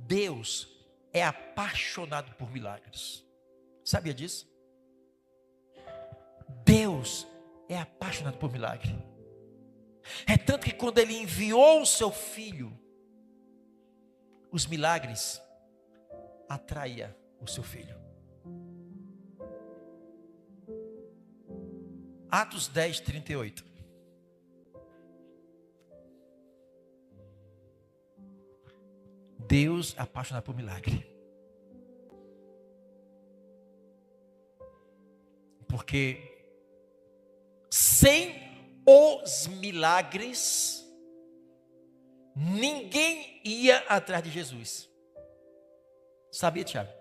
Deus é apaixonado por milagres. Sabia disso? Deus é apaixonado por milagre. É tanto que quando ele enviou o seu filho, os milagres atraía o seu filho. Atos 10, 38. Deus apaixonado por milagre. Porque sem os milagres, ninguém ia atrás de Jesus. Sabia, Tiago?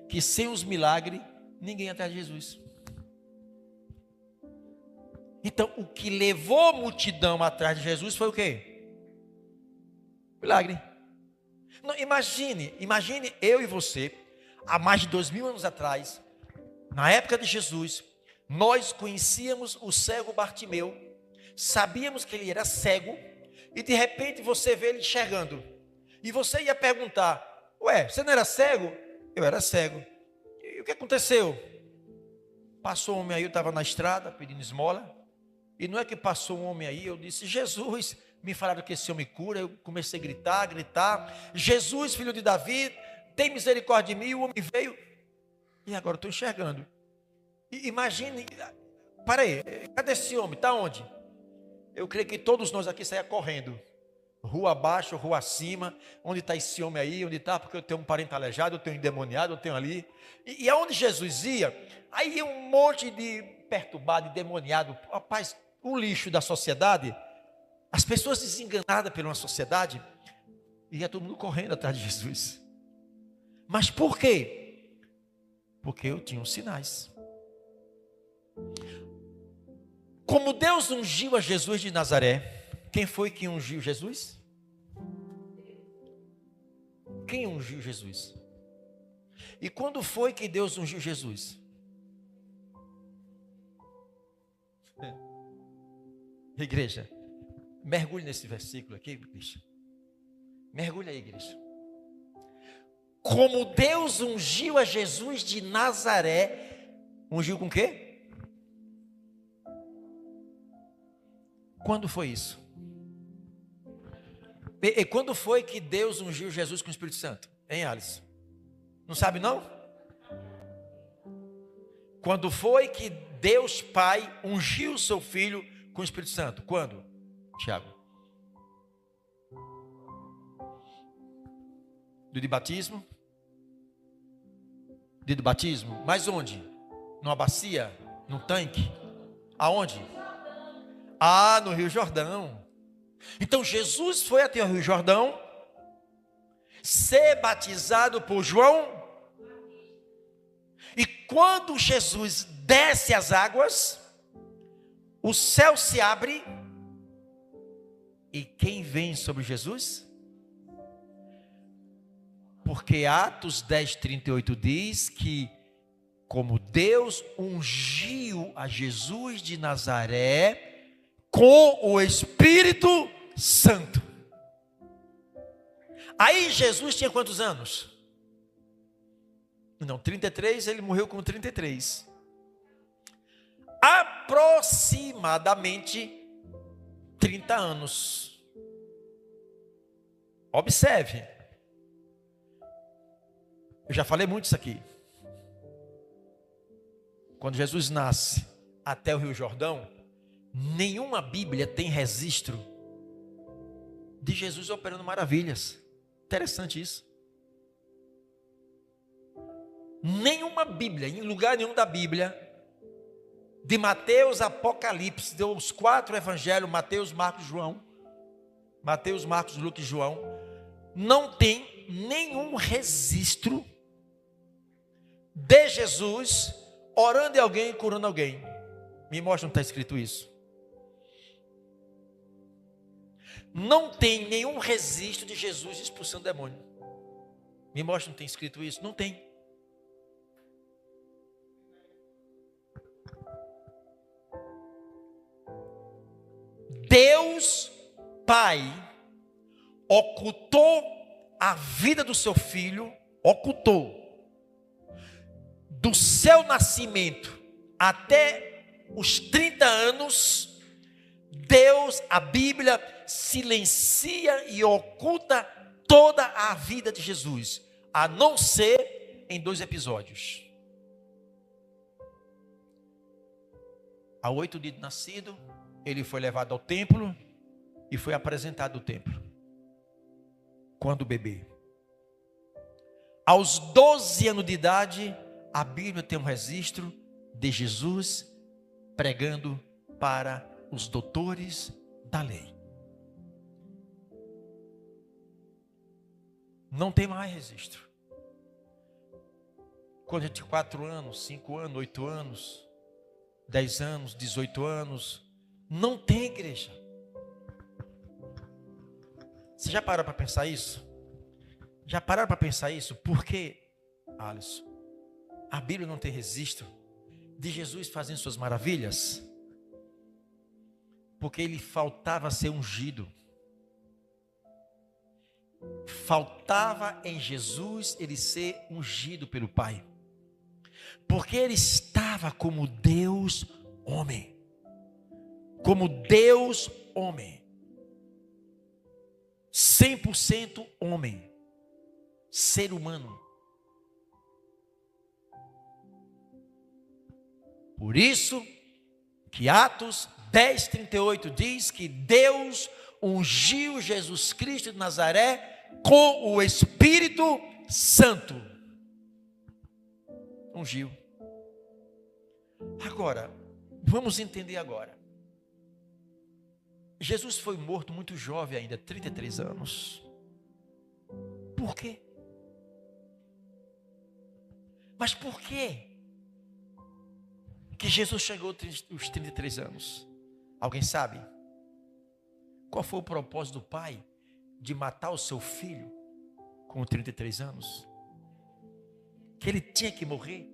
Que sem os milagres, ninguém ia atrás de Jesus. Então, o que levou a multidão atrás de Jesus foi o quê? Milagre. Não, imagine eu e você, há mais de 2000 anos atrás, na época de Jesus, nós conhecíamos o cego Bartimeu, sabíamos que ele era cego, e de repente você vê ele enxergando, e você ia perguntar, ué, você não era cego? Eu era cego. E o que aconteceu? Passou um homem aí, eu estava na estrada pedindo esmola, e não é que passou um homem aí, eu disse, Jesus, me falaram que esse homem cura, eu comecei a gritar, Jesus, filho de Davi, tem misericórdia de mim, o homem veio, e agora eu estou enxergando. E imagine, para aí, cadê esse homem, está onde? Eu creio que todos nós aqui saíamos correndo, rua abaixo, rua acima, onde está esse homem aí, onde está, porque eu tenho um parente aleijado, eu tenho um endemoniado, eu tenho ali, e aonde Jesus ia, aí ia um monte de perturbado, endemoniado, rapaz, um lixo da sociedade, as pessoas desenganadas pela sociedade, e ia todo mundo correndo atrás de Jesus. Mas por quê? Porque eu tinha os sinais. Como Deus ungiu a Jesus de Nazaré, quem foi que ungiu Jesus? Quem ungiu Jesus? E quando foi que Deus ungiu Jesus? Igreja, mergulhe nesse versículo aqui, igreja. Mergulhe aí, igreja. Como Deus ungiu a Jesus de Nazaré, ungiu com o quê? Quando foi isso? E quando foi que Deus ungiu Jesus com o Espírito Santo? Hein, Alice? Não sabe não? Quando foi que Deus Pai ungiu o seu Filho com o Espírito Santo? Quando? Tiago. Do de batismo? Dia do batismo? Mas onde? Numa bacia? Num tanque? Aonde? Ah, no Rio Jordão. Então Jesus foi até o Rio Jordão ser batizado por João. E quando Jesus desce as águas, o céu se abre. E quem vem sobre Jesus? Porque Atos 10, 38 diz que como Deus ungiu a Jesus de Nazaré com o Espírito Santo. Aí Jesus tinha quantos anos? Não, 33, ele morreu com 33. Aproximadamente 30 anos. Observe. Eu já falei muito isso aqui. Quando Jesus nasce até o Rio Jordão, nenhuma Bíblia tem registro de Jesus operando maravilhas. Interessante isso. Nenhuma Bíblia, em lugar nenhum da Bíblia, de Mateus, Apocalipse, dos 4 evangelhos, Mateus, Marcos, João, Mateus, Marcos, Lucas e João, não tem nenhum registro de Jesus orando em alguém e curando alguém. Me mostra onde está escrito isso. Não tem nenhum registro de Jesus expulsando demônio. Me mostra onde tem escrito isso. Não tem. Deus Pai ocultou a vida do seu filho, ocultou. Do seu nascimento até os 30 anos, Deus, a Bíblia, silencia e oculta toda a vida de Jesus, a não ser em 2 episódios. Há 8 dias de nascido, ele foi levado ao templo e foi apresentado ao templo, quando bebê. Aos 12 anos de idade, a Bíblia tem um registro de Jesus pregando para os doutores da lei. Não tem mais registro. Quando a gente tinha 4 anos, 5 anos, 8 anos, 10 anos, 18 anos, não tem igreja. Você já parou para pensar isso? Já pararam para pensar isso? Por que, Alisson, a Bíblia não tem registro de Jesus fazendo suas maravilhas? Porque ele faltava ser ungido. Faltava em Jesus ele ser ungido pelo Pai. Porque ele estava como Deus homem. Como Deus homem. 100% homem. Ser humano. Por isso que Atos 10:38 diz que Deus ungiu Jesus Cristo de Nazaré com o Espírito Santo. Ungiu. Agora, vamos entender agora. Jesus foi morto muito jovem ainda, 33 anos. Por quê? Mas por quê que Jesus chegou aos 33 anos? Alguém sabe? Qual foi o propósito do pai de matar o seu filho com 33 anos? Que ele tinha que morrer?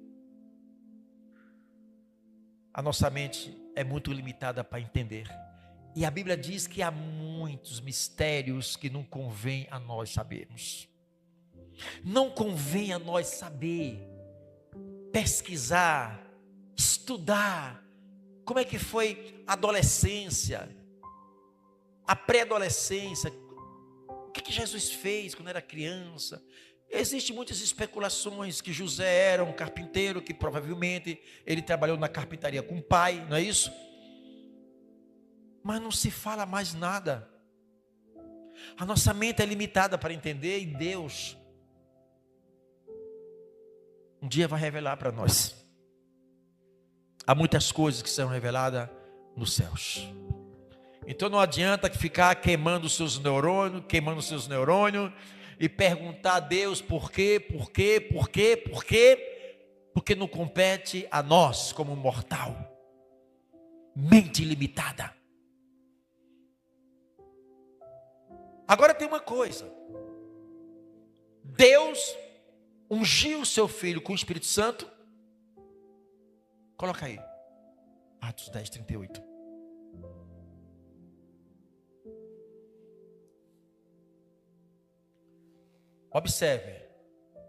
A nossa mente é muito limitada para entender. E a Bíblia diz que há muitos mistérios que não convém a nós sabermos. Não convém a nós saber, pesquisar, estudar como é que foi a adolescência, a pré-adolescência, o que Jesus fez quando era criança. Existem muitas especulações que José era um carpinteiro, que provavelmente ele trabalhou na carpintaria com o pai, não é isso? Mas não se fala mais nada. A nossa mente é limitada para entender, e Deus um dia vai revelar para nós. Há muitas coisas que serão reveladas nos céus. Então não adianta ficar queimando os seus neurônios, e perguntar a Deus por quê, porque não compete a nós como mortal. Mente limitada. Agora tem uma coisa. Deus ungiu o seu filho com o Espírito Santo. Coloca aí. Atos 10:38. Observe.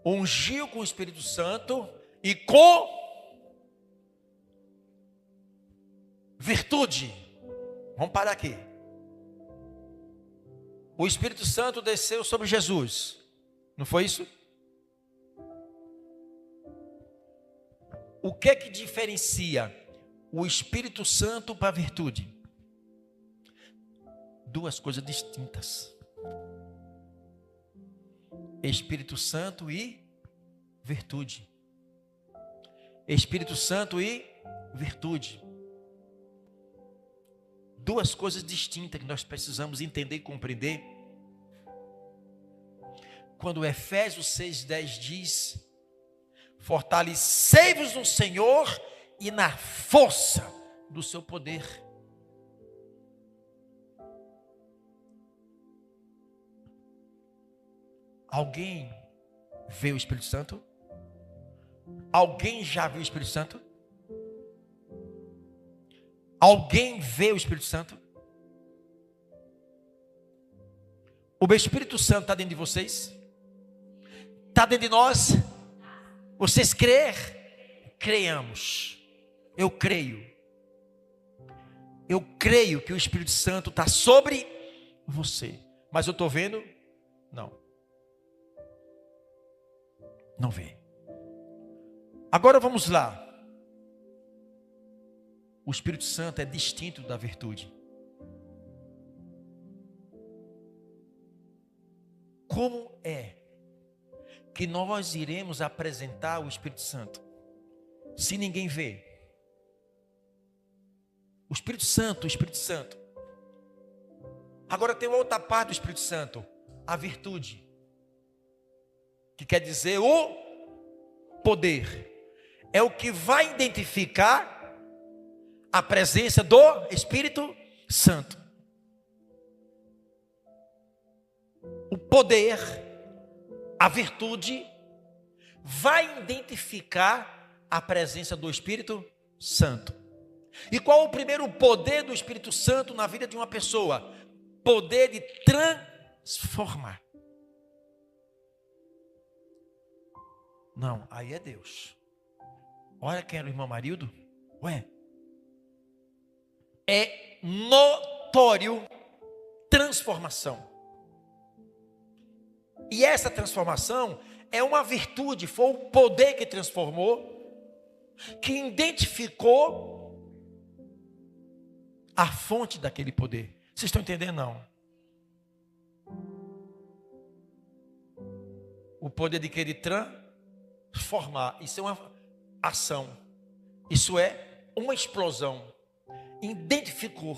Ungiu com o Espírito Santo e com virtude. Vamos parar aqui. O Espírito Santo desceu sobre Jesus. Não foi isso? O que é que diferencia o Espírito Santo para a virtude? Duas coisas distintas. Espírito Santo e virtude. Espírito Santo e virtude. Duas coisas distintas que nós precisamos entender e compreender. Quando Efésios 6:10 diz: fortalecei-vos no Senhor e na força do seu poder. Alguém vê o Espírito Santo? Alguém já viu o Espírito Santo? Alguém vê o Espírito Santo? O Espírito Santo está dentro de vocês? Está dentro de nós? Vocês crer? Creiamos. Eu creio. Eu creio que o Espírito Santo está sobre você. Mas eu estou vendo? Não. Não vê. Agora vamos lá. O Espírito Santo é distinto da virtude. Como é que nós iremos apresentar o Espírito Santo se ninguém vê? O Espírito Santo. Agora tem uma outra parte do Espírito Santo, a virtude, que quer dizer o poder. É o que vai identificar a presença do Espírito Santo. O poder, a virtude, vai identificar a presença do Espírito Santo. E qual o primeiro poder do Espírito Santo na vida de uma pessoa? Poder de transformar. Não, aí é Deus. Olha quem era o irmão Marildo. Ué. É notório transformação. E essa transformação é uma virtude, foi o poder que transformou, que identificou a fonte daquele poder. Vocês estão entendendo? Não. O poder de querer transformar, isso é uma ação, isso é uma explosão. Identificou.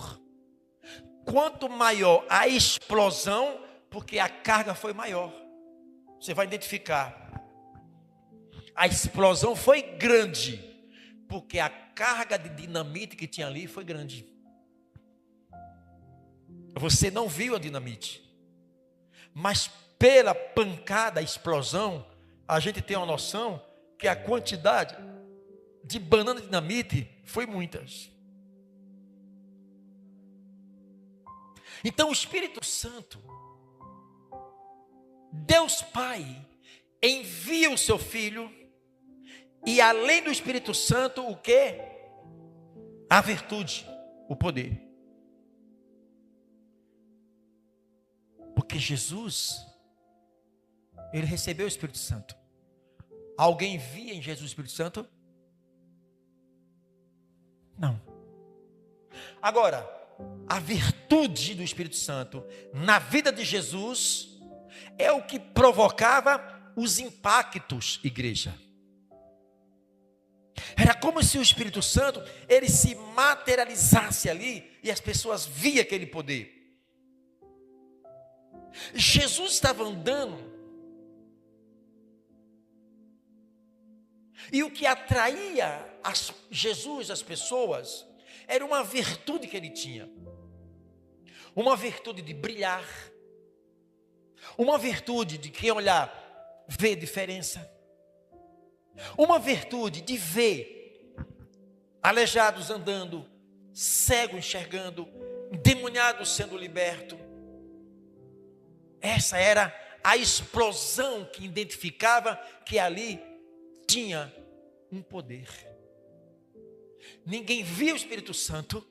Quanto maior a explosão, porque a carga foi maior, você vai identificar. A explosão foi grande, porque a carga de dinamite que tinha ali foi grande. Você não viu a dinamite, mas pela pancada, a explosão, a gente tem uma noção que a quantidade de banana de dinamite foi muitas. Então o Espírito Santo, Deus Pai, envia o seu Filho, e além do Espírito Santo, o que? A virtude, o poder. Porque Jesus, ele recebeu o Espírito Santo. Alguém via em Jesus o Espírito Santo? Não. Agora, a virtude do Espírito Santo na vida de Jesus é o que provocava os impactos, igreja. Era como se o Espírito Santo, ele se materializasse ali e as pessoas viam aquele poder. Jesus estava andando e o que atraía Jesus, as pessoas, era uma virtude que ele tinha. Uma virtude de brilhar. Uma virtude de quem olhar, vê diferença. Uma virtude de ver aleijados andando, cego enxergando, endemoniados sendo liberto. Essa era a explosão que identificava que ali tinha um poder. Ninguém via o Espírito Santo,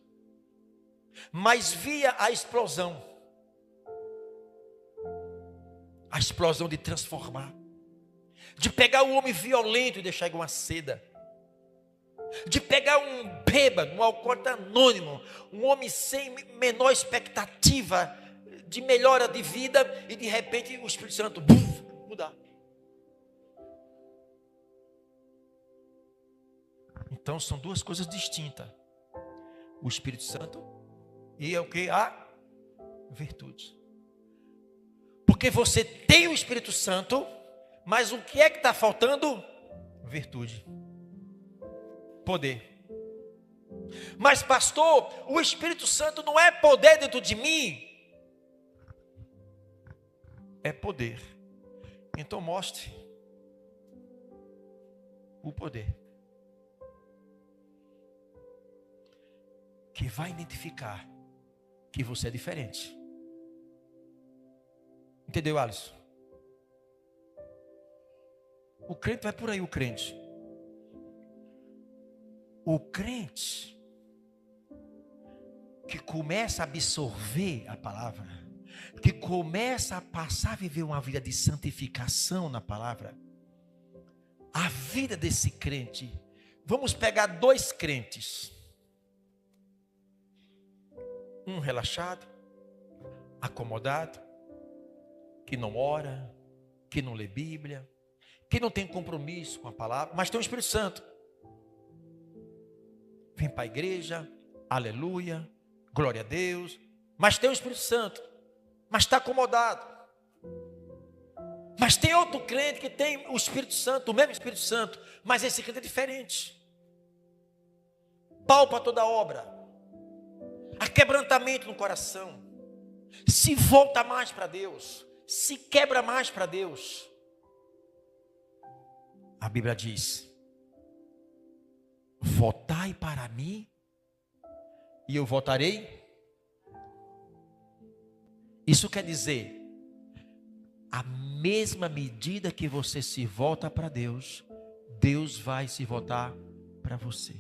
mas via a explosão. A explosão de transformar. De pegar o homem violento e deixar igual uma seda. De pegar um bêbado, um alcoólatra anônimo, um homem sem menor expectativa de melhora de vida, e de repente o Espírito Santo mudar. Então são duas coisas distintas. O Espírito Santo e o que? A virtude. Porque você tem o Espírito Santo, mas o que é que está faltando? Virtude. Poder. Mas pastor, o Espírito Santo não é poder dentro de mim? É poder. Então mostre o poder que vai identificar que você é diferente. Entendeu, Alisson? O crente vai por aí, o crente. O crente que começa a absorver a palavra, que começa a passar a viver uma vida de santificação na palavra, a vida desse crente, vamos pegar dois crentes, um relaxado, acomodado, que não ora, que não lê Bíblia, que não tem compromisso com a palavra, mas tem o Espírito Santo, vem para a igreja, aleluia, glória a Deus, mas tem o Espírito Santo, mas está acomodado. Mas tem outro crente que tem o Espírito Santo, o mesmo Espírito Santo, mas esse crente é diferente. Palpa toda a obra, há quebrantamento no coração, se volta mais para Deus, se quebra mais para Deus. A Bíblia diz: voltai para mim e eu voltarei. Isso quer dizer, a mesma medida que você se volta para Deus, Deus vai se voltar para você.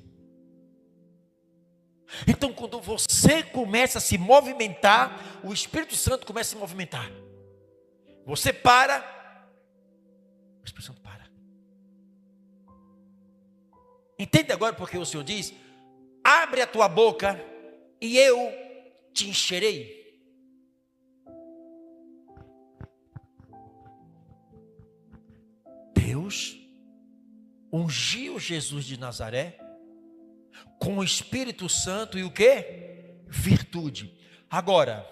Então, quando você começa a se movimentar, o Espírito Santo começa a se movimentar. Você para, o Espírito Santo para. Entende agora porque o Senhor diz: abre a tua boca e eu te encherei. Deus ungiu Jesus de Nazaré com o Espírito Santo e o quê? Virtude. Agora,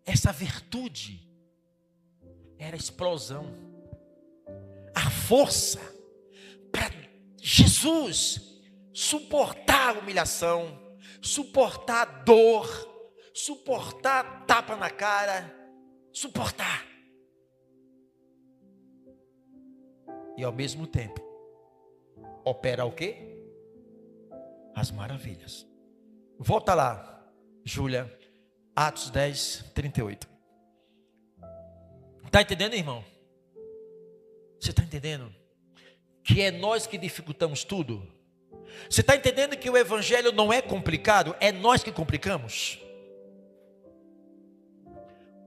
essa virtude era a explosão, a força para Jesus suportar a humilhação, suportar a dor, suportar tapa na cara, suportar. E ao mesmo tempo, opera o quê? As maravilhas. Volta lá, Júlia, Atos 10, 38. Está entendendo, irmão? Você está entendendo? Que é nós que dificultamos tudo. Você está entendendo que o evangelho não é complicado, é nós que complicamos.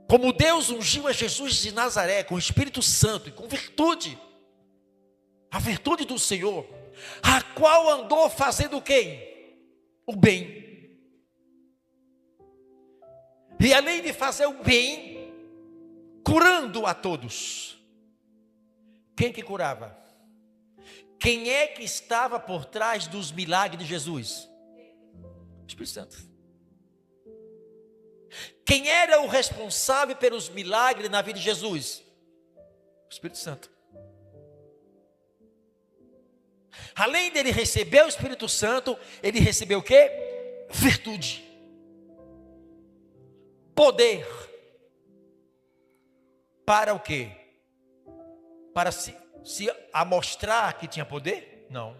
Como Deus ungiu a Jesus de Nazaré com o Espírito Santo e com virtude, a virtude do Senhor, a qual andou fazendo quem? O bem. E além de fazer o bem, curando a todos. Quem que curava? Quem é que estava por trás dos milagres de Jesus? O Espírito Santo. Quem era o responsável pelos milagres na vida de Jesus? O Espírito Santo. Além dele receber o Espírito Santo, ele recebeu o quê? Virtude. Poder. Para o quê? Para se amostrar que tinha poder? Não.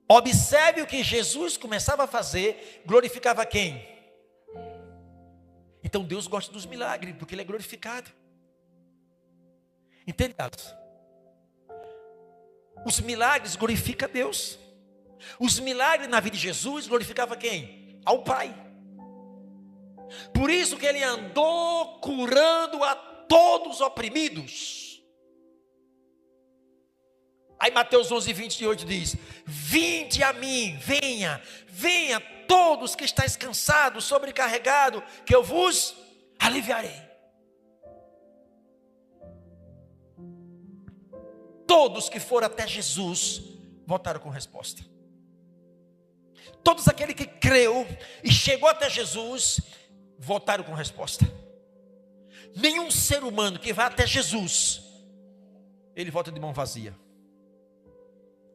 Observe o que Jesus começava a fazer, glorificava quem? Então Deus gosta dos milagres, porque Ele é glorificado. Entende? Os milagres glorificam a Deus. Os milagres na vida de Jesus glorificavam quem? Ao Pai. Por isso que Ele andou curando a todos os oprimidos. Aí Mateus 11, 28 diz: vinde a mim, venha todos que estáis cansados, sobrecarregados, que eu vos aliviarei. Todos que foram até Jesus voltaram com resposta. Todos aqueles que creu e chegou até Jesus voltaram com resposta. Nenhum ser humano que vai até Jesus, ele volta de mão vazia.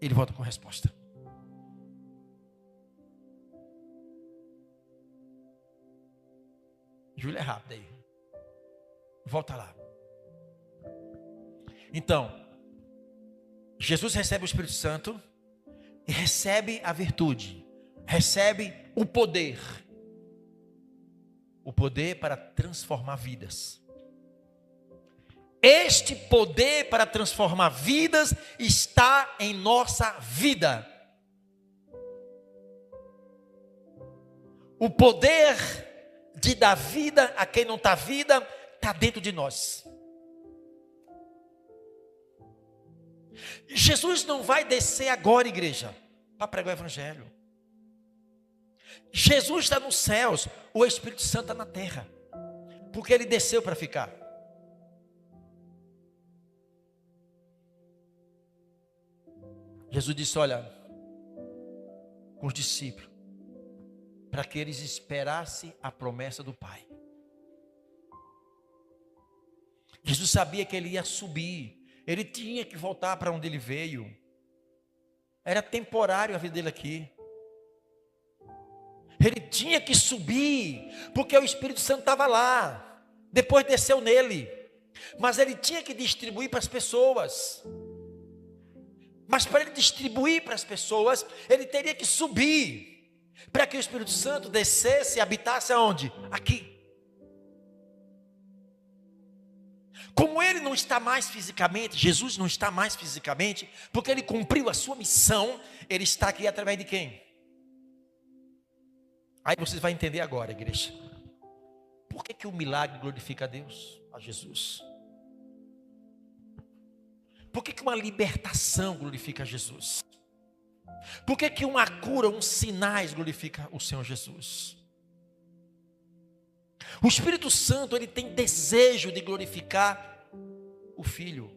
Ele volta com resposta. Júlia é rápida aí. Volta lá. Então, Jesus recebe o Espírito Santo e recebe a virtude, recebe o poder para transformar vidas. Este poder para transformar vidas está em nossa vida. O poder de dar vida a quem não está vida está dentro de nós. Jesus não vai descer agora, igreja, para pregar o evangelho. Jesus está nos céus, o Espírito Santo está na terra, porque ele desceu para ficar. Jesus disse: olha, com os discípulos, para que eles esperassem a promessa do Pai. Jesus sabia que ele ia subir, ele tinha que voltar para onde ele veio. Era temporário a vida dele aqui. Ele tinha que subir, porque o Espírito Santo estava lá, depois desceu nele, mas ele tinha que distribuir para as pessoas. Mas para ele distribuir para as pessoas, ele teria que subir, para que o Espírito Santo descesse e habitasse aonde? Aqui. Como ele não está mais fisicamente, Jesus não está mais fisicamente, porque ele cumpriu a sua missão, ele está aqui através de quem? Aí vocês vão entender agora, igreja. Por que o milagre glorifica a Deus, a Jesus? Por que uma libertação glorifica a Jesus? Por que uma cura, uns sinais glorifica o Senhor Jesus? O Espírito Santo, ele tem desejo de glorificar o Filho.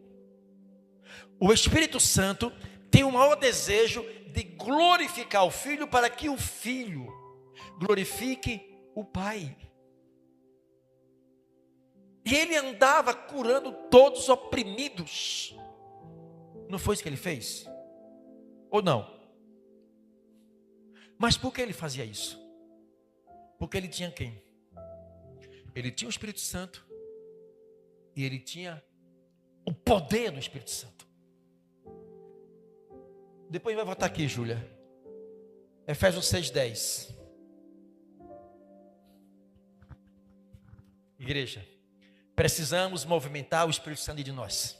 O Espírito Santo tem o maior desejo de glorificar o Filho, para que o Filho glorifique o Pai. E ele andava curando todos os oprimidos. Não foi isso que ele fez? Ou não? Mas por que ele fazia isso? Porque ele tinha quem? Ele tinha o Espírito Santo. E ele tinha o poder do Espírito Santo. Depois vai voltar aqui, Júlia. Efésios 6:10. Igreja, precisamos movimentar o Espírito Santo de nós.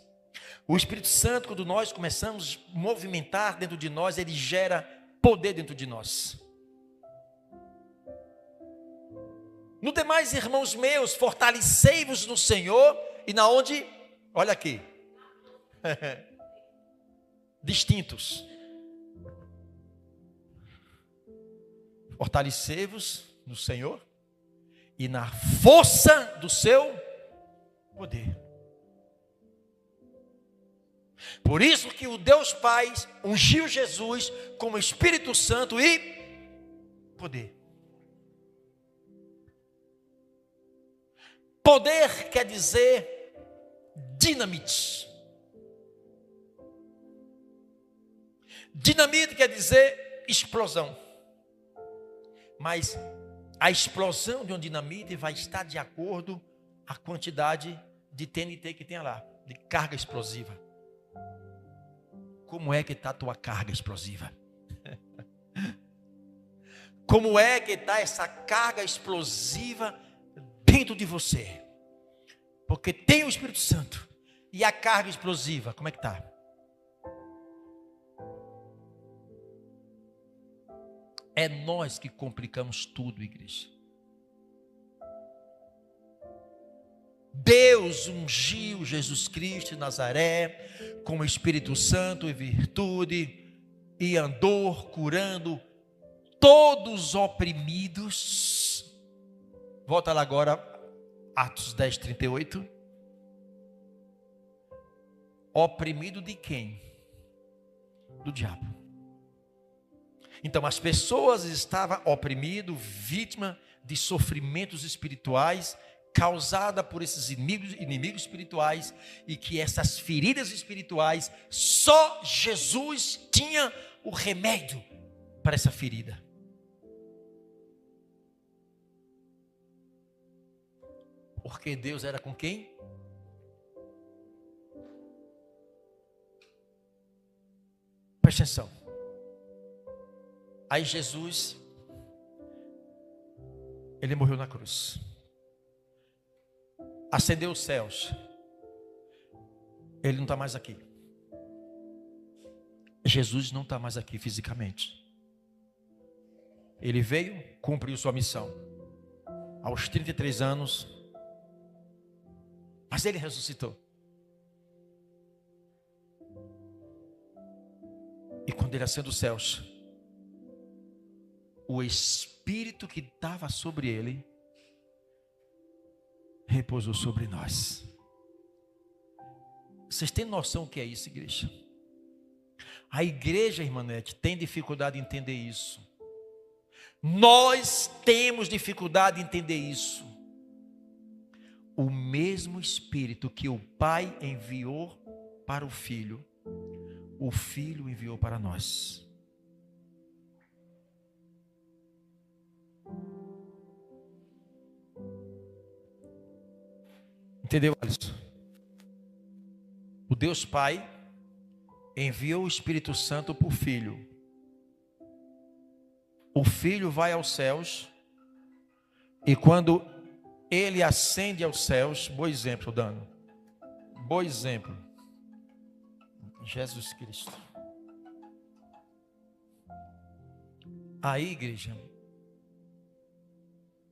O Espírito Santo, quando nós começamos a movimentar dentro de nós, ele gera poder dentro de nós. No demais, irmãos meus, fortalecei-vos no Senhor e na onde? Olha aqui. Distintos. Fortalecei-vos no Senhor e na força do seu poder. Por isso que o Deus Pai ungiu Jesus com o Espírito Santo e poder. Poder quer dizer dinamite. Dinamite quer dizer explosão. Mas a explosão de um dinamite vai estar de acordo com a quantidade de TNT que tem lá, de carga explosiva. Como é que está a tua carga explosiva? Como é que está essa carga explosiva dentro de você? Porque tem o Espírito Santo. E a carga explosiva, como é que está? É nós que complicamos tudo, igreja. Deus ungiu Jesus Cristo de Nazaré com o Espírito Santo e virtude, e andou curando todos os oprimidos. Volta lá agora, Atos 10:38. Oprimido de quem? Do diabo. Então as pessoas estavam oprimidas, vítimas de sofrimentos espirituais, causada por esses inimigos espirituais, e que essas feridas espirituais, só Jesus tinha o remédio para essa ferida. Porque Deus era com quem? Presta atenção. Aí Jesus, ele morreu na cruz. Ascendeu os céus. Ele não está mais aqui. Jesus não está mais aqui fisicamente. Ele veio, cumpriu sua missão. Aos 33 anos. Mas ele ressuscitou. E quando ele ascendeu aos céus, o Espírito que estava sobre ele repousou sobre nós. Vocês têm noção do que é isso, igreja? A igreja, irmã Nete, tem dificuldade em entender isso. Nós temos dificuldade em entender isso. O mesmo Espírito que o Pai enviou para o Filho enviou para nós. Entendeu, Alisson? O Deus Pai enviou o Espírito Santo para o Filho. O Filho vai aos céus. E quando ele ascende aos céus, bom exemplo, Dano. Bom exemplo. Jesus Cristo. Aí, igreja,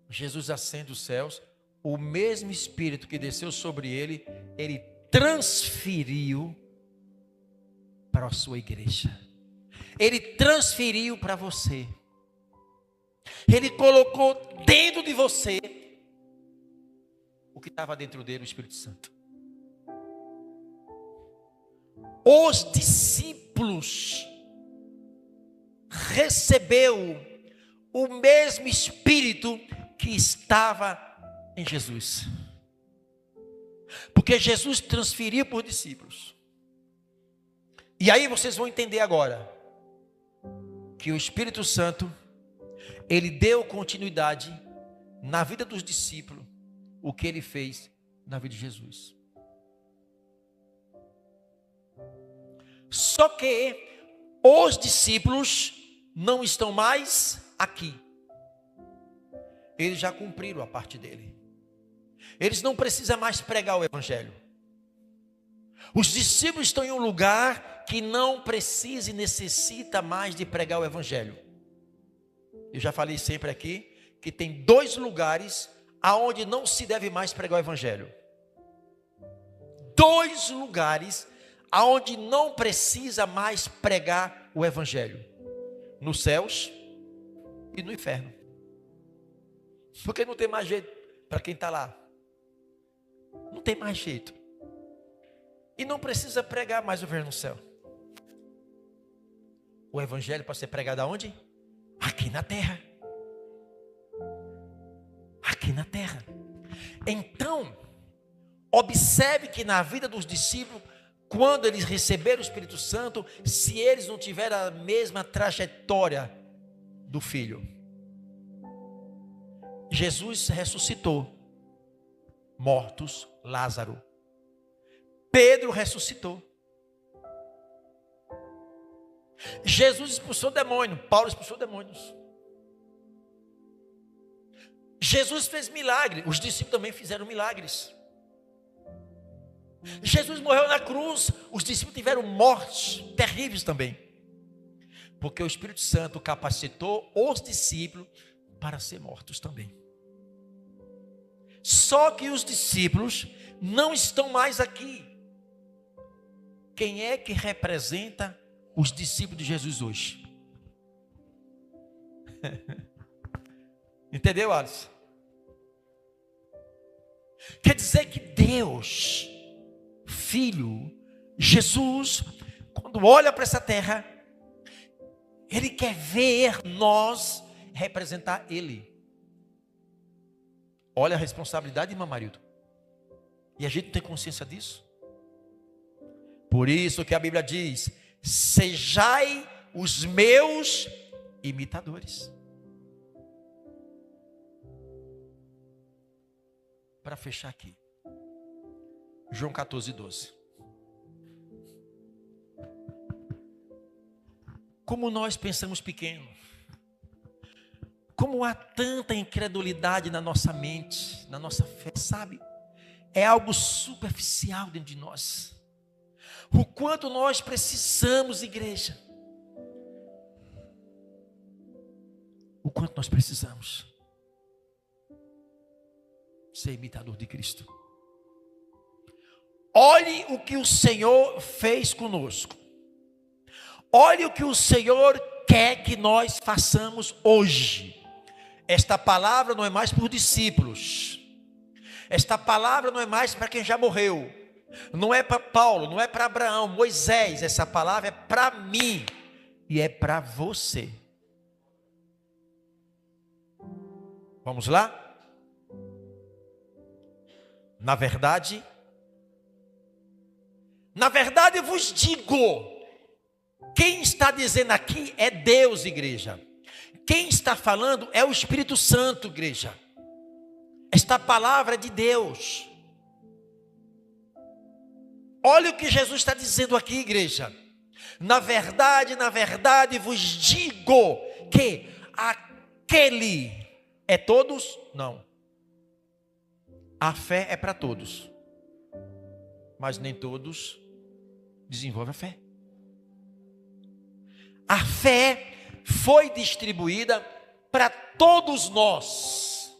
Jesus ascende os céus, o mesmo Espírito que desceu sobre ele, ele transferiu para a sua igreja. Ele transferiu para você. Ele colocou dentro de você o que estava dentro dele, o Espírito Santo. Os discípulos recebeu o mesmo Espírito que estava em Jesus. Porque Jesus transferiu para os discípulos. E aí vocês vão entender agora que o Espírito Santo, ele deu continuidade na vida dos discípulos, o que ele fez na vida de Jesus. Só que os discípulos não estão mais aqui. Eles já cumpriram a parte dele. Eles não precisam mais pregar o evangelho. Os discípulos estão em um lugar que não precisa e necessita mais de pregar o evangelho. Eu já falei sempre aqui que tem 2 lugares aonde não se deve mais pregar o evangelho. 2 lugares aonde não precisa mais pregar o evangelho: nos céus e no inferno. Porque não tem mais jeito para quem está lá. Não tem mais jeito. E não precisa pregar mais o ver no céu. O evangelho para ser pregado aonde? Aqui na terra. Aqui na terra. Então, observe que na vida dos discípulos, quando eles receberam o Espírito Santo, se eles não tiveram a mesma trajetória do Filho. Jesus ressuscitou mortos, Lázaro. Pedro ressuscitou. Jesus expulsou demônio, Paulo expulsou demônios. Jesus fez milagre, os discípulos também fizeram milagres. Jesus morreu na cruz, os discípulos tiveram mortes terríveis também. Porque o Espírito Santo capacitou os discípulos para ser mortos também. Só que os discípulos não estão mais aqui. Quem é que representa os discípulos de Jesus hoje? Entendeu, Alisson? Quer dizer que Deus, Filho, Jesus, quando olha para essa terra, Ele quer ver nós representar Ele. Olha a responsabilidade, irmã Marildo. E a gente não tem consciência disso. Por isso que a Bíblia diz: sejai os meus imitadores. Para fechar aqui, João 14:12. Como nós pensamos pequeno, como há tanta incredulidade na nossa mente, na nossa fé, sabe? É algo superficial dentro de nós. O quanto nós precisamos, igreja. O quanto nós precisamos ser imitador de Cristo. Olhe o que o Senhor fez conosco. Olhe o que o Senhor quer que nós façamos hoje. Esta palavra não é mais para os discípulos. Esta palavra não é mais para quem já morreu. Não é para Paulo, não é para Abraão, Moisés. Essa palavra é para mim e é para você. Vamos lá? Na verdade eu vos digo, quem está dizendo aqui é Deus, igreja. Quem está falando é o Espírito Santo, igreja. Esta palavra é de Deus. Olha o que Jesus está dizendo aqui, igreja. Na verdade vos digo que aquele é todos? Não. A fé é para todos. Mas nem todos desenvolvem a fé. A fé foi distribuída para todos nós.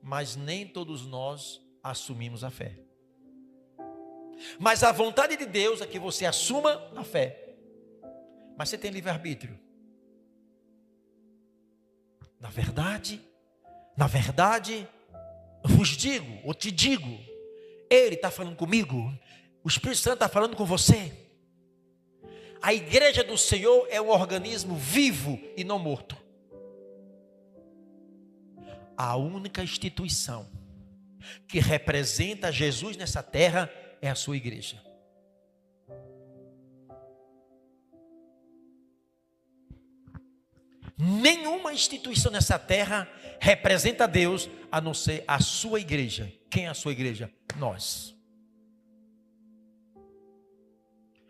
Mas nem todos nós assumimos a fé. Mas a vontade de Deus é que você assuma a fé. Mas você tem livre-arbítrio. Na verdade, vos digo, ou te digo, Ele está falando comigo, o Espírito Santo está falando com você. A igreja do Senhor é um organismo vivo e não morto. A única instituição que representa Jesus nessa terra é a sua igreja. Nenhuma instituição nessa terra representa Deus a não ser a sua igreja. Quem é a sua igreja? Nós.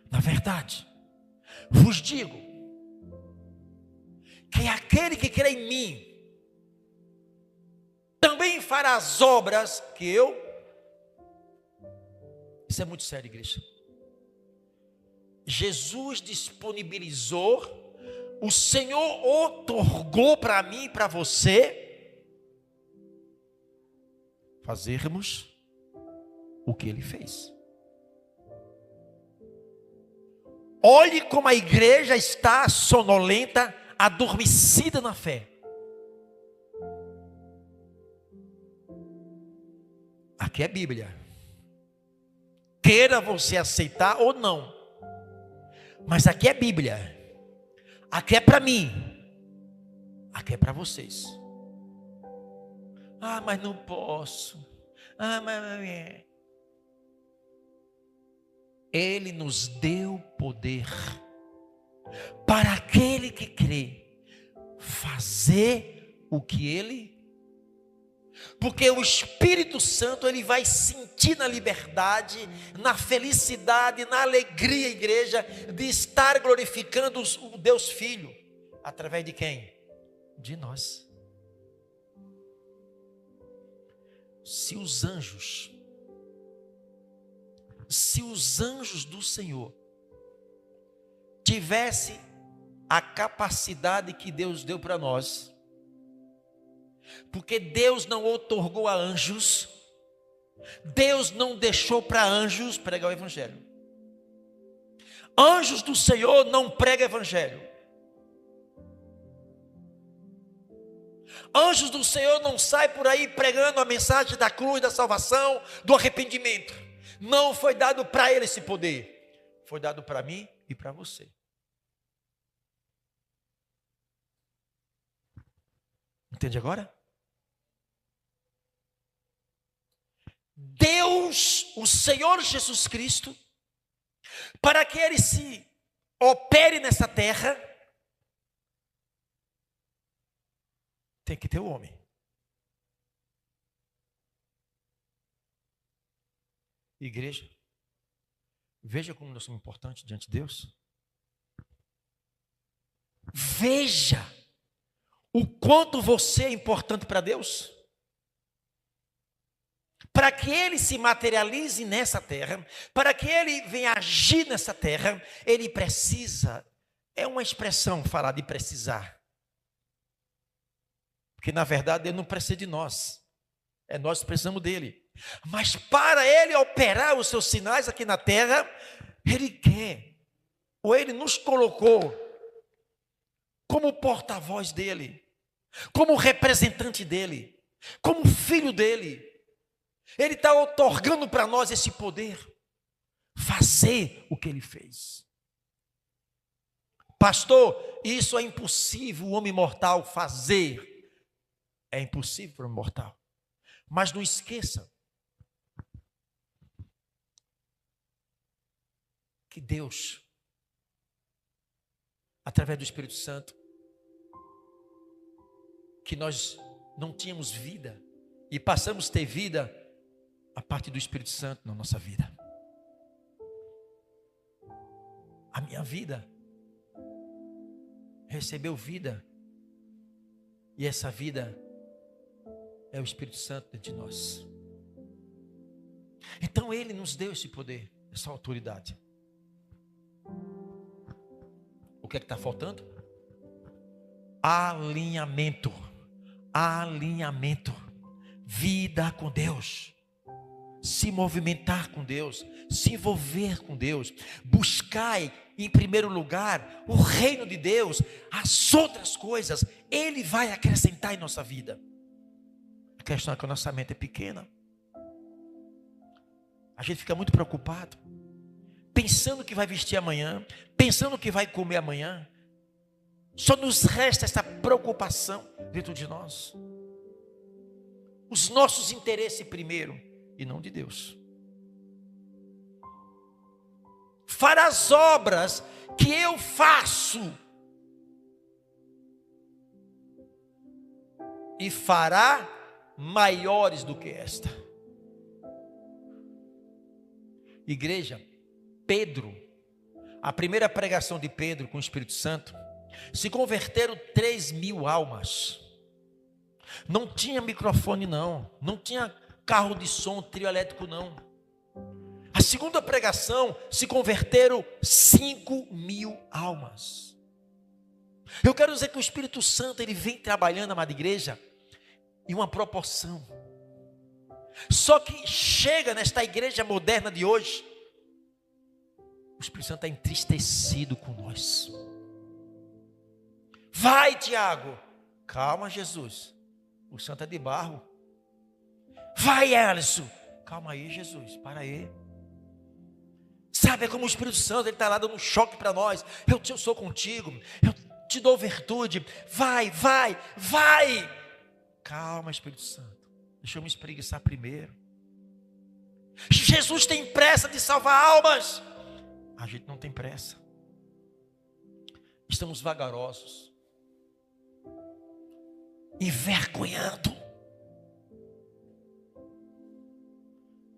Na verdade, vos digo que aquele que crê em mim também fará as obras que eu. Isso é muito sério, igreja. Jesus disponibilizou, o Senhor outorgou para mim e para você fazermos o que Ele fez. Olhe como a igreja está sonolenta, adormecida na fé. Aqui é Bíblia. Queira você aceitar ou não. Mas aqui é Bíblia. Aqui é para mim. Aqui é para vocês. Ah, mas não posso. Ah, mas... Ele nos deu poder para aquele que crê fazer o que Ele. Porque o Espírito Santo ele vai sentir na liberdade, na felicidade, na alegria, igreja, de estar glorificando o Deus Filho. Através de quem? De nós. Se os anjos do Senhor tivessem a capacidade que Deus deu para nós, porque Deus não outorgou a anjos, Deus não deixou para anjos pregar o evangelho. Anjos do Senhor não pregam evangelho. Anjos do Senhor não saem por aí pregando a mensagem da cruz, da salvação, do arrependimento. Não foi dado para ele esse poder. Foi dado para mim e para você. Entende agora? Deus, o Senhor Jesus Cristo, para que Ele se opere nessa terra, tem que ter o homem. Igreja, veja como nós somos importantes diante de Deus. Veja o quanto você é importante para Deus. para que ele se materialize nessa terra, para que ele venha agir nessa terra, ele precisa, é uma expressão falar de precisar. Porque na verdade ele não precisa de nós, é nós que precisamos dele. Mas para ele operar os seus sinais aqui na terra, ele quer, ou ele nos colocou como porta-voz dele, como representante dele, como filho dele. Ele está otorgando para nós esse poder, fazer o que ele fez. Pastor, isso é impossível o homem mortal fazer. É impossível para o homem mortal. Mas não esqueça que Deus, através do Espírito Santo, que nós não tínhamos vida e passamos a ter vida a partir do Espírito Santo na nossa vida. A minha vida recebeu vida, e essa vida é o Espírito Santo dentro de nós. Então ele nos deu esse poder, essa autoridade. O que é que está faltando? Alinhamento. Alinhamento. Vida com Deus. Se movimentar com Deus, se envolver com Deus, buscai em primeiro lugar o reino de Deus, as outras coisas Ele vai acrescentar em nossa vida. A questão é que a nossa mente é pequena, a gente fica muito preocupado, pensando que vai vestir amanhã, pensando que vai comer amanhã, só nos resta essa preocupação dentro de nós, os nossos interesses primeiro, e não de Deus. Fará as obras que eu faço, e fará maiores do que esta. Igreja, Pedro, a primeira pregação de Pedro com o Espírito Santo, se converteram 3.000 almas. Não tinha microfone não tinha carro de som, trio elétrico não. A segunda pregação se converteram 5.000 almas. Eu quero dizer que o Espírito Santo ele vem trabalhando, amada igreja, em uma proporção. Só que chega nesta igreja moderna de hoje, o Espírito Santo está entristecido com nós. Vai, Tiago. Calma, Jesus. O santo é de barro. Vai, Alisson. Calma aí, Jesus. Para aí. Sabe, é como o Espírito Santo, ele está lá dando um choque para nós. Eu sou contigo. Eu te dou virtude. Vai. Calma, Espírito Santo. Deixa eu me espreguiçar primeiro. Jesus tem pressa de salvar almas. A gente não tem pressa. Estamos vagarosos. Envergonhando.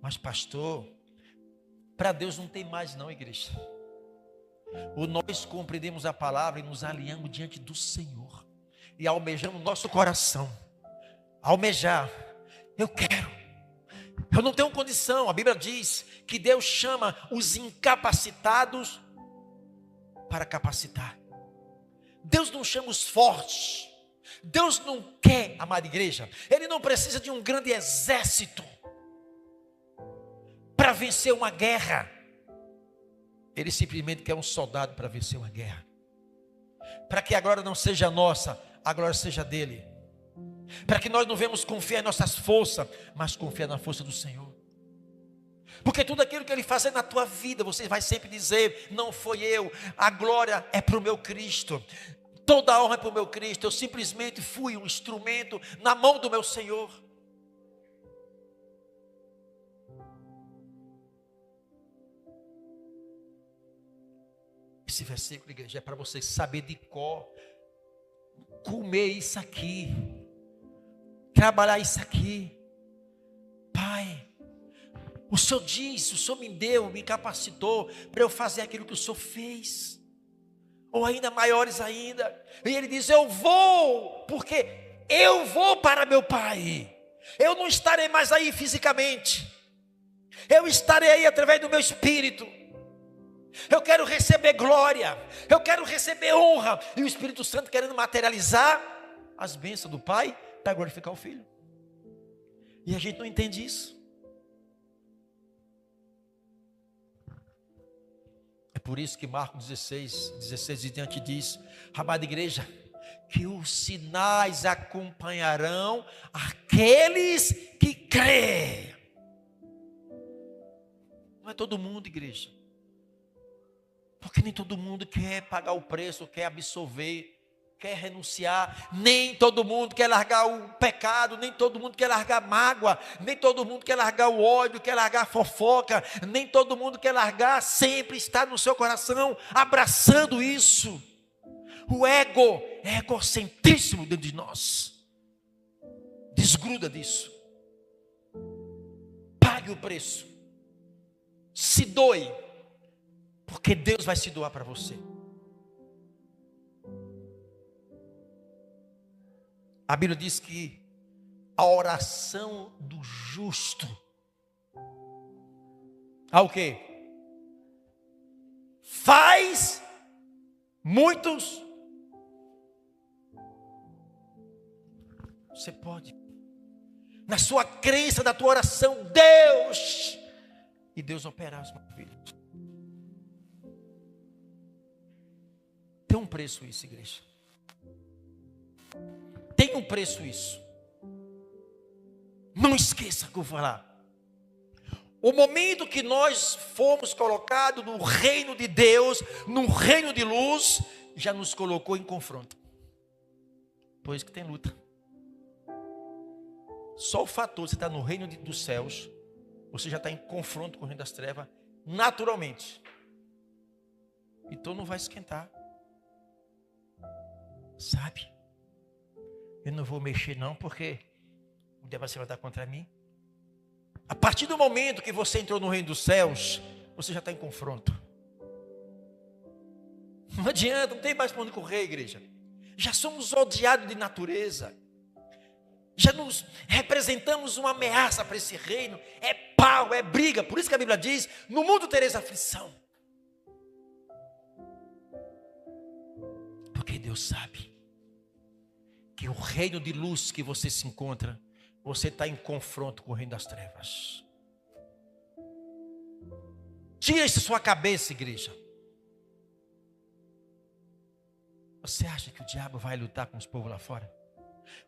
Mas pastor, para Deus não tem mais não, igreja. Ou nós compreendemos a palavra e nos alinhamos diante do Senhor. E almejamos nosso coração. Almejar. Eu quero. Eu não tenho condição. A Bíblia diz que Deus chama os incapacitados para capacitar. Deus não chama os fortes. Deus não quer, amada igreja. Ele não precisa de um grande exército para vencer uma guerra. Ele simplesmente quer um soldado para vencer uma guerra. Para que a glória não seja nossa, a glória seja dele. Para que nós não venhamos confiar em nossas forças, mas confiar na força do Senhor. Porque tudo aquilo que Ele fazer na tua vida, você vai sempre dizer, não foi eu, a glória é para o meu Cristo. Toda a honra é para o meu Cristo. Eu simplesmente fui um instrumento na mão do meu Senhor. Esse versículo, igreja, é para você saber de cor, comer isso aqui, trabalhar isso aqui. Pai, o Senhor diz, o Senhor me deu, me capacitou para eu fazer aquilo que o Senhor fez, ou ainda maiores ainda. E Ele diz, eu vou, porque eu vou para meu Pai. Eu não estarei mais aí fisicamente. Eu estarei aí através do meu espírito. Eu quero receber glória. Eu quero receber honra. E o Espírito Santo querendo materializar as bênçãos do Pai para glorificar o Filho. E a gente não entende isso. É por isso que Marcos 16 e diante diz: amada igreja, que os sinais acompanharão aqueles que crêem. Não é todo mundo, igreja. Porque nem todo mundo quer pagar o preço, quer absolver, quer renunciar. Nem todo mundo quer largar o pecado, nem todo mundo quer largar mágoa, nem todo mundo quer largar o ódio, quer largar a fofoca, nem todo mundo quer largar sempre estar no seu coração abraçando isso. O ego é egocentríssimo dentro de nós. Desgruda disso. Pague o preço. Se doe, porque Deus vai se doar para você. A Bíblia diz que a oração do justo, o quê? Faz muitos. Você pode, na sua crença, na tua oração, Deus, e Deus operar as maravilhas. Tem um preço isso, igreja. Tem um preço isso. Não esqueça que eu vou falar. O momento que nós fomos colocados no reino de Deus, no reino de luz, já nos colocou em confronto. Por isso que tem luta. Só o fator de você estar no reino dos céus, você já está em confronto com o reino das trevas, naturalmente. Então não vai esquentar. Sabe? Eu não vou mexer não, porque o diabo vai se levantar contra mim. A partir do momento que você entrou no reino dos céus, você já está em confronto. Não adianta, não tem mais para onde correr, igreja. Já somos odiados de natureza. Já nos representamos uma ameaça para esse reino. É pau, é briga. Por isso que a Bíblia diz: no mundo tereis aflição. Porque Deus sabe que o reino de luz que você se encontra, você está em confronto com o reino das trevas. Tira isso da sua cabeça, igreja. Você acha que o diabo vai lutar com os povos lá fora?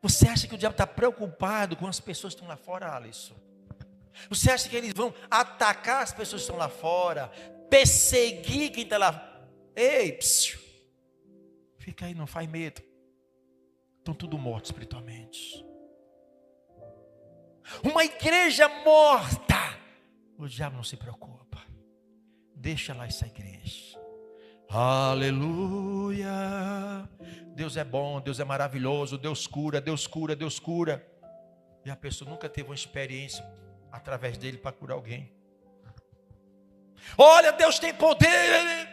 Você acha que o diabo está preocupado com as pessoas que estão lá fora, Alisson? Você acha que eles vão atacar as pessoas que estão lá fora, perseguir quem está lá? Ei, psiu. Fica aí, não faz medo. Estão tudo mortos espiritualmente. Uma igreja morta, o diabo não se preocupa. Deixa lá essa igreja. Aleluia. Deus é bom, Deus é maravilhoso, Deus cura, Deus cura, Deus cura. E a pessoa nunca teve uma experiência através dele para curar alguém. Olha, Deus tem poder.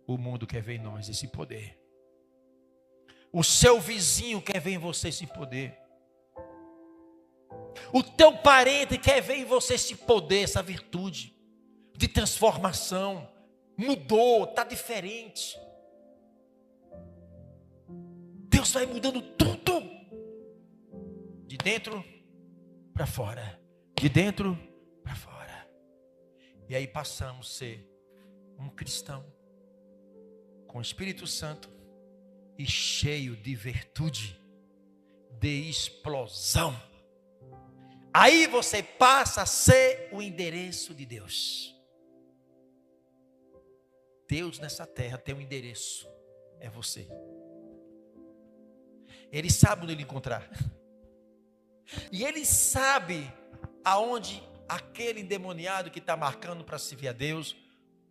O mundo quer ver em nós esse poder. O seu vizinho quer ver em você esse poder. O teu parente quer ver em você esse poder, essa virtude de transformação. Mudou, está diferente. Deus vai mudando tudo. De dentro para fora. De dentro para fora. E aí passamos a ser um cristão com o Espírito Santo e cheio de virtude, de explosão. Aí você passa a ser o endereço de Deus. Deus nessa terra tem um endereço, é você. Ele sabe onde ele encontrar. E ele sabe aonde aquele endemoniado que está marcando para servir a Deus,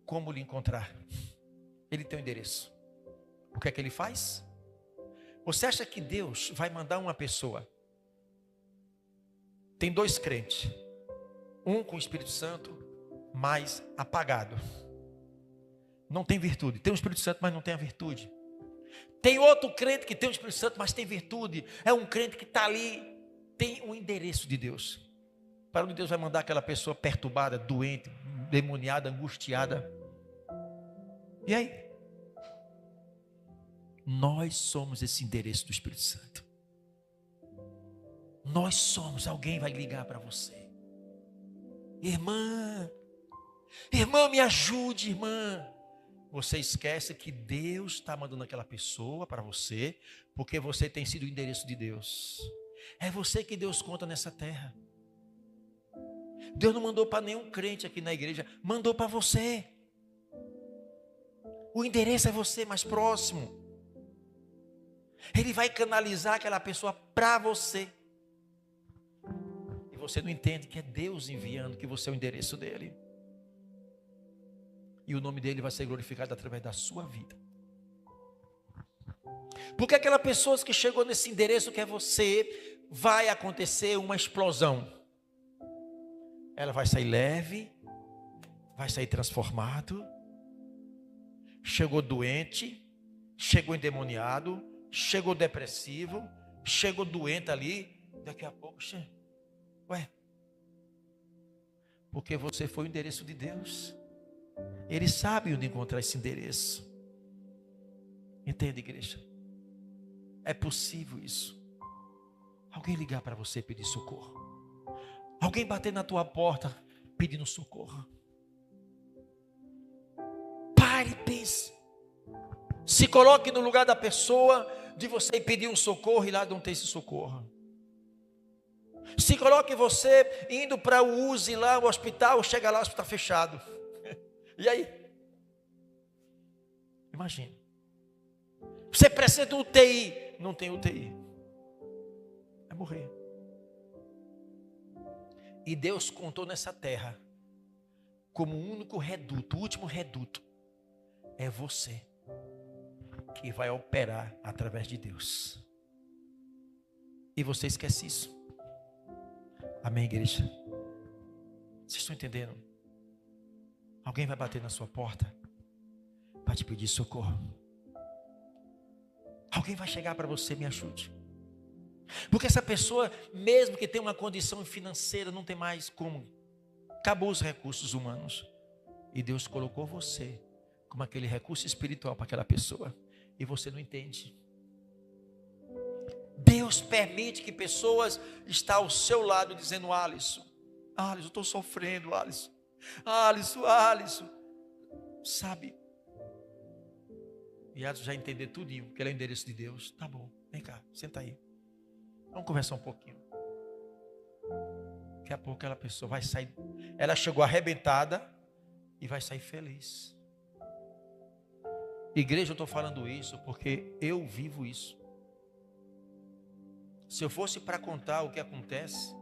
como lhe encontrar. Ele tem um endereço. O que é que ele faz? Você acha que Deus vai mandar uma pessoa? Tem dois crentes. Um com o Espírito Santo, mais apagado. Não tem virtude. Tem o Espírito Santo, mas não tem a virtude. Tem outro crente que tem o Espírito Santo, mas tem virtude. É um crente que está ali, tem o endereço de Deus. Para onde Deus vai mandar aquela pessoa perturbada, doente, demoniada, angustiada. E aí? Nós somos esse endereço do Espírito Santo. Nós somos. Alguém vai ligar para você. Irmã, me ajude, irmã. Você esquece que Deus está mandando aquela pessoa para você, porque você tem sido o endereço de Deus. É você que Deus conta nessa terra. Deus não mandou para nenhum crente aqui na igreja, mandou para você. O endereço é você mais próximo. Ele vai canalizar aquela pessoa para você. E você não entende que é Deus enviando, que você é o endereço dele. E o nome dele vai ser glorificado através da sua vida. Porque aquela pessoa que chegou nesse endereço que é você, vai acontecer uma explosão. Ela vai sair leve, vai sair transformado. Chegou doente, chegou endemoniado, chegou depressivo, chegou doente ali, daqui a pouco, ué, porque você foi o endereço de Deus. Ele sabe onde encontrar esse endereço. Entende, igreja? É possível isso. Alguém ligar para você pedir socorro. Alguém bater na tua porta pedindo socorro. Pare e pense. Se coloque no lugar da pessoa de você pedir um socorro e lá não ter esse socorro. Se coloque você indo para o USE lá, o hospital, chega lá, o hospital fechado. E aí? Imagina. Você precisa de UTI, não tem UTI. Vai morrer. E Deus contou nessa terra como o único reduto, o último reduto é você que vai operar através de Deus. E você esquece isso. Amém, igreja? Vocês estão entendendo? Alguém vai bater na sua porta para te pedir socorro. Alguém vai chegar para você, me ajude. Porque essa pessoa, mesmo que tenha uma condição financeira, não tem mais como. Acabou os recursos humanos. E Deus colocou você como aquele recurso espiritual para aquela pessoa. E você não entende. Deus permite que pessoas estão ao seu lado dizendo: Alisson, eu estou sofrendo, Alisson. Alisson. Sabe? E Alisson já entender tudinho, que ele é o endereço de Deus. Tá bom, vem cá, senta aí. Vamos conversar um pouquinho. Daqui a pouco aquela pessoa vai sair. Ela chegou arrebentada e vai sair feliz. Igreja, eu estou falando isso porque eu vivo isso. Se eu fosse para contar o que acontece,